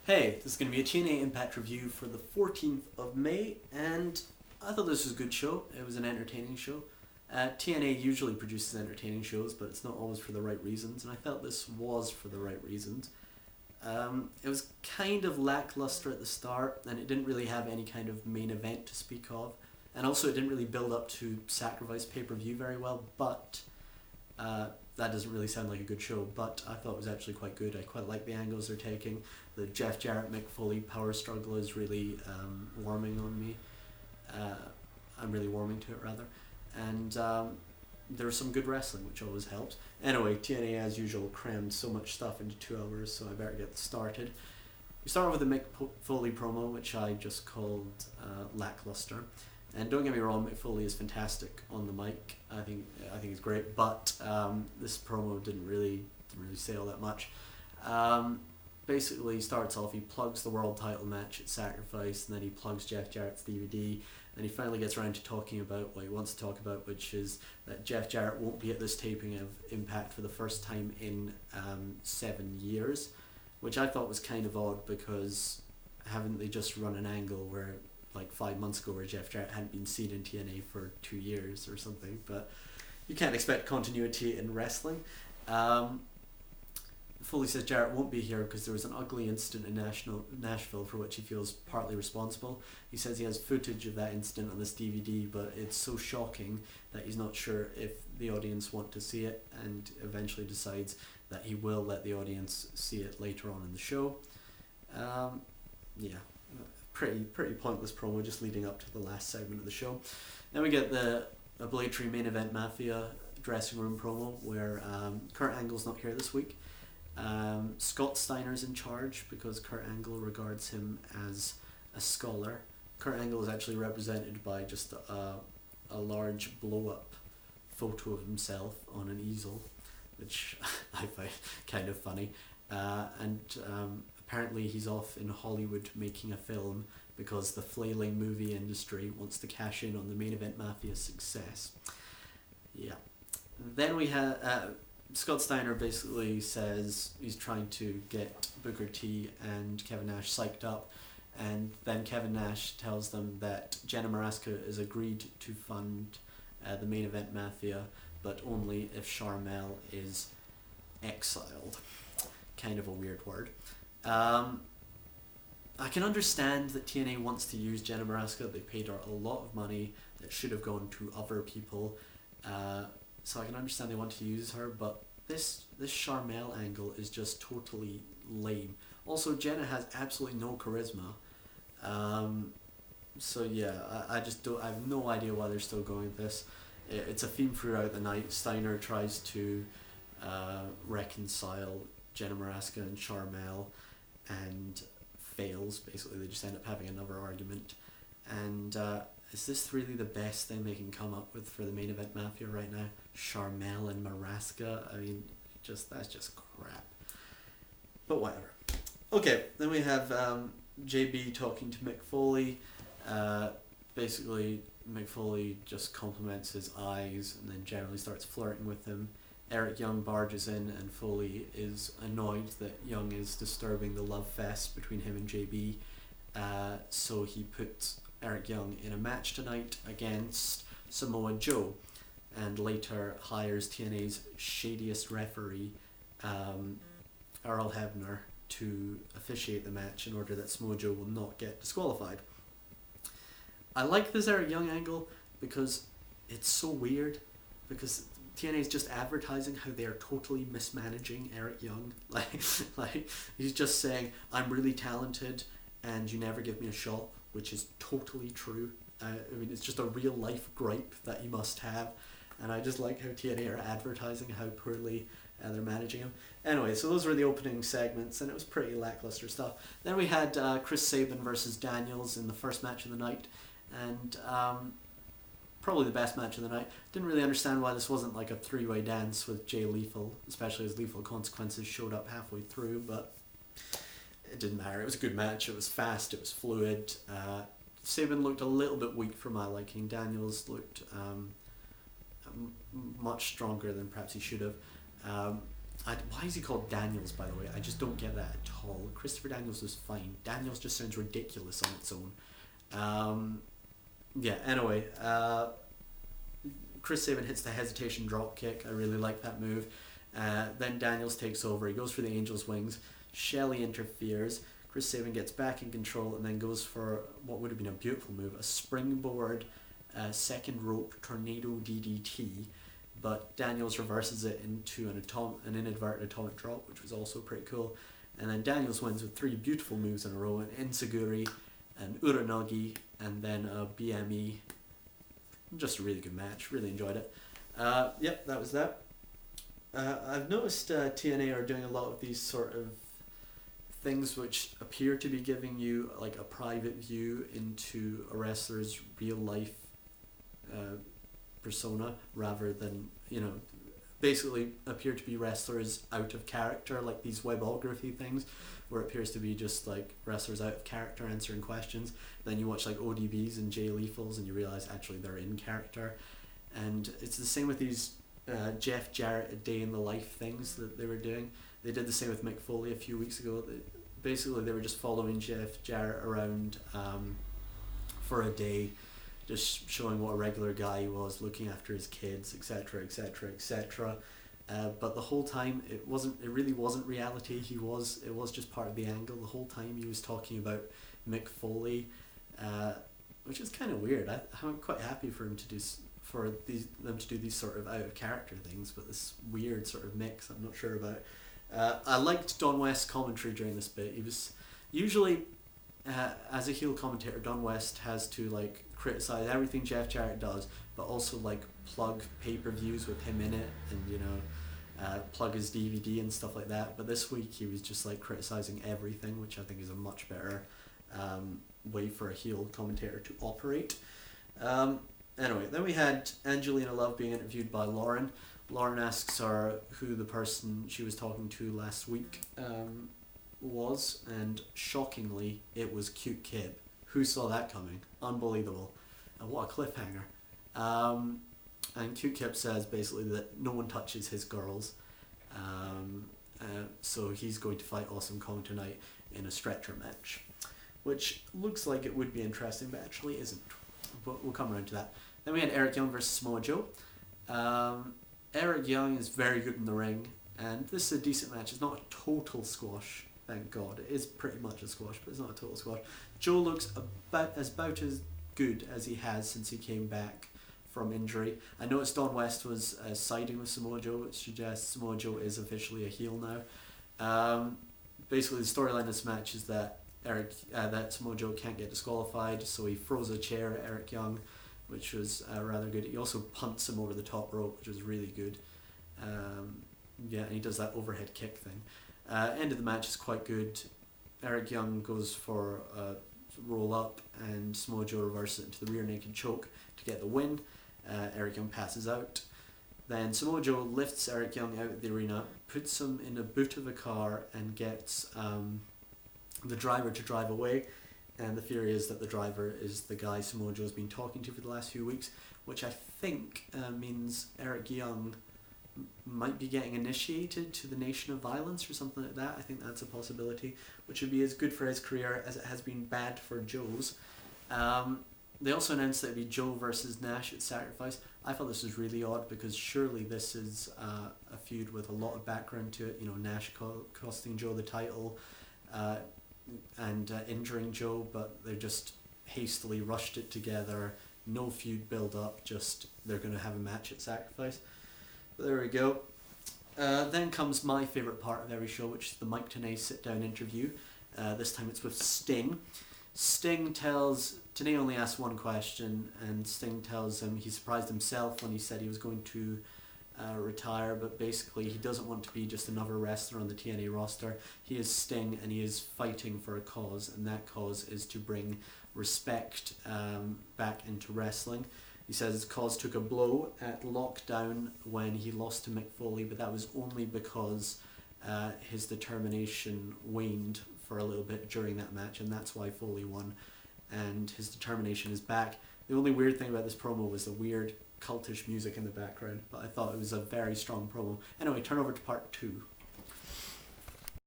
Hey, this is going to be a TNA Impact review for the 14th of May, and I thought this was a good show. It was an entertaining show. TNA usually produces entertaining shows, but it's not always for the right reasons, and I felt this was for the right reasons. It was kind of lackluster at the start, and it didn't really have any kind of main event to speak of, and also it didn't really build up to Sacrifice pay-per-view very well, but that doesn't really sound like a good show, but I thought it was actually quite good. I quite like the angles they're taking. The Jeff Jarrett Mick Foley power struggle is really warming on me. I'm really warming to it, rather. And there was some good wrestling, which always helps. Anyway, TNA, as usual, crammed so much stuff into 2 hours, so I better get started. We start off with the Mick Foley promo, which I just called lackluster. And don't get me wrong, Mick Foley is fantastic on the mic. I think he's great, but this promo didn't really say all that much. Basically, he starts off, he plugs the world title match at Sacrifice, and then he plugs Jeff Jarrett's DVD, and he finally gets around to talking about what he wants to talk about, which is that Jeff Jarrett won't be at this taping of Impact for the first time in 7 years, which I thought was kind of odd, because haven't they just run an angle where, like 5 months ago, where Jeff Jarrett hadn't been seen in TNA for 2 years or something, but you can't expect continuity in wrestling. Foley says Jarrett won't be here because there was an ugly incident in Nashville for which he feels partly responsible. He says he has footage of that incident on this DVD, but it's so shocking that he's not sure if the audience want to see it, and eventually decides that he will let the audience see it later on in the show. Yeah, pretty pointless promo just leading up to the last segment of the show. Then we get the obligatory main event Mafia dressing room promo where Kurt Angle's not here this week. Scott Steiner's in charge because Kurt Angle regards him as a scholar. Kurt Angle is actually represented by just a large blow-up photo of himself on an easel, which I find kind of funny. And apparently he's off in Hollywood making a film because the flailing movie industry wants to cash in on the main event Mafia's success. Yeah. Then we have Scott Steiner basically says he's trying to get Booker T and Kevin Nash psyched up, and then Kevin Nash tells them that Jenna Maraska has agreed to fund the main event Mafia, but only if Sharmell is exiled. Kind of a weird word. I can understand that TNA wants to use Jenna Maraska. They paid her a lot of money that should have gone to other people. So I can understand they want to use her, but this Sharmell angle is just totally lame. Also, Jenna has absolutely no charisma. So yeah, I have no idea why they're still going with this. It's a theme throughout the night. Steiner tries to reconcile Jenna Maraska and Sharmell and fails. Basically, they just end up having another argument. And is this really the best thing they can come up with for the main event Mafia right now? Sharmell and Maraska? I mean, that's just crap. But whatever. Okay, then we have JB talking to Mick Foley. Basically, Mick Foley just compliments his eyes and then generally starts flirting with him. Eric Young barges in, and Foley is annoyed that Young is disturbing the love fest between him and JB. So he puts Eric Young in a match tonight against Samoa Joe, and later hires TNA's shadiest referee, Earl Hebner, to officiate the match in order that Samoa Joe will not get disqualified. I like this Eric Young angle because it's so weird, because TNA is just advertising how they are totally mismanaging Eric Young. Like he's just saying, I'm really talented and you never give me a shot, which is totally true. I mean, it's just a real life gripe that he must have, and I just like how TNA are advertising how poorly they're managing him. Anyway, so those were the opening segments, and it was pretty lackluster stuff. Then we had Chris Sabin versus Daniels in the first match of the night, and probably the best match of the night. Didn't really understand why this wasn't like a three-way dance with Jay Lethal, especially as Lethal Consequences showed up halfway through, but it didn't matter. It was a good match. It was fast. It was fluid. Sabin looked a little bit weak for my liking. Daniels looked much stronger than perhaps he should have. Why is he called Daniels, by the way? I just don't get that at all. Christopher Daniels is fine. Daniels just sounds ridiculous on its own. Yeah, anyway, Chris Sabin hits the hesitation drop kick. I really like that move. Then Daniels takes over. He goes for the Angel's Wings. Shelley interferes. Chris Sabin gets back in control and then goes for what would have been a beautiful move, a springboard second rope tornado DDT. But Daniels reverses it into an inadvertent atomic drop, which was also pretty cool. And then Daniels wins with 3 beautiful moves in a row, an Enziguri, an Uranagi, and then a BME. Just a really good match, really enjoyed it. Yep, that was that. I've noticed TNA are doing a lot of these sort of things which appear to be giving you like a private view into a wrestler's real life persona, rather than, basically appear to be wrestlers out of character, like these webography things where it appears to be just like wrestlers out of character answering questions. Then you watch like ODBs and Jay Lethals and you realize actually they're in character. And it's the same with these Jeff Jarrett a day in the life things that they were doing. They did the same with Mick Foley a few weeks ago. Basically they were just following Jeff Jarrett around for a day, just showing what a regular guy he was, looking after his kids, etc., etc., etc. But the whole time it really wasn't reality. It was just part of the angle. The whole time he was talking about Mick Foley, which is kind of weird. I'm quite happy for him to do them to do these sort of out of character things, but this weird sort of mix I'm not sure about. I liked Don West's commentary during this bit. He was usually as a heel commentator, Don West has to like criticize everything Jeff Jarrett does, but also like plug pay-per-views with him in it, and plug his DVD and stuff like that. But this week he was just like criticizing everything, which I think is a much better way for a heel commentator to operate. Anyway, then we had Angelina Love being interviewed by Lauren. Lauren asks her who the person she was talking to last week was, and shockingly it was Cute Kid. Who saw that coming? Unbelievable. And what a cliffhanger. And Cute Kid says basically that no one touches his girls, so he's going to fight Awesome Kong tonight in a stretcher match, which looks like it would be interesting but actually isn't, but we'll come around to that. Then we had Eric Young versus Samoa Joe. Eric Young is very good in the ring, and this is a decent match. It's not a total squash, thank God. It is pretty much a squash, but it's not a total squash. Joe looks about as good as he has since he came back from injury. I noticed Don West was siding with Samoa Joe, which suggests Samoa Joe is officially a heel now. Basically, the storyline of this match is that that Samoa Joe can't get disqualified, so he throws a chair at Eric Young, which was rather good. He also punts him over the top rope, which was really good. And he does that overhead kick thing. End of the match is quite good. Eric Young goes for a roll up, and Samoa Joe reverses it into the rear naked choke to get the win. Eric Young passes out. Then Samoa Joe lifts Eric Young out of the arena, puts him in a boot of a car, and gets the driver to drive away. And the theory is that the driver is the guy Samoa Joe's been talking to for the last few weeks, which I think means Eric Young might be getting initiated to the Nation of Violence or something like that. I think that's a possibility, which would be as good for his career as it has been bad for Joe's. They also announced that it would be Joe versus Nash at Sacrifice. I thought this was really odd because surely this is a feud with a lot of background to it. Nash costing Joe the title and injuring Joe, but they just hastily rushed it together. No feud build up, just they're going to have a match at Sacrifice. But there we go. Then comes my favourite part of every show, which is the Mike Tenay sit-down interview. This time it's with Sting. Tenay only asks one question, and Sting tells him he surprised himself when he said he was going to retire, but basically he doesn't want to be just another wrestler on the TNA roster. He is Sting, and he is fighting for a cause, and that cause is to bring respect back into wrestling. He says his cause took a blow at Lockdown when he lost to Mick Foley, but that was only because his determination waned for a little bit during that match, and that's why Foley won, and his determination is back. The only weird thing about this promo was the weird cultish music in the background, but I thought it was a very strong promo. Anyway, turn over to part 2.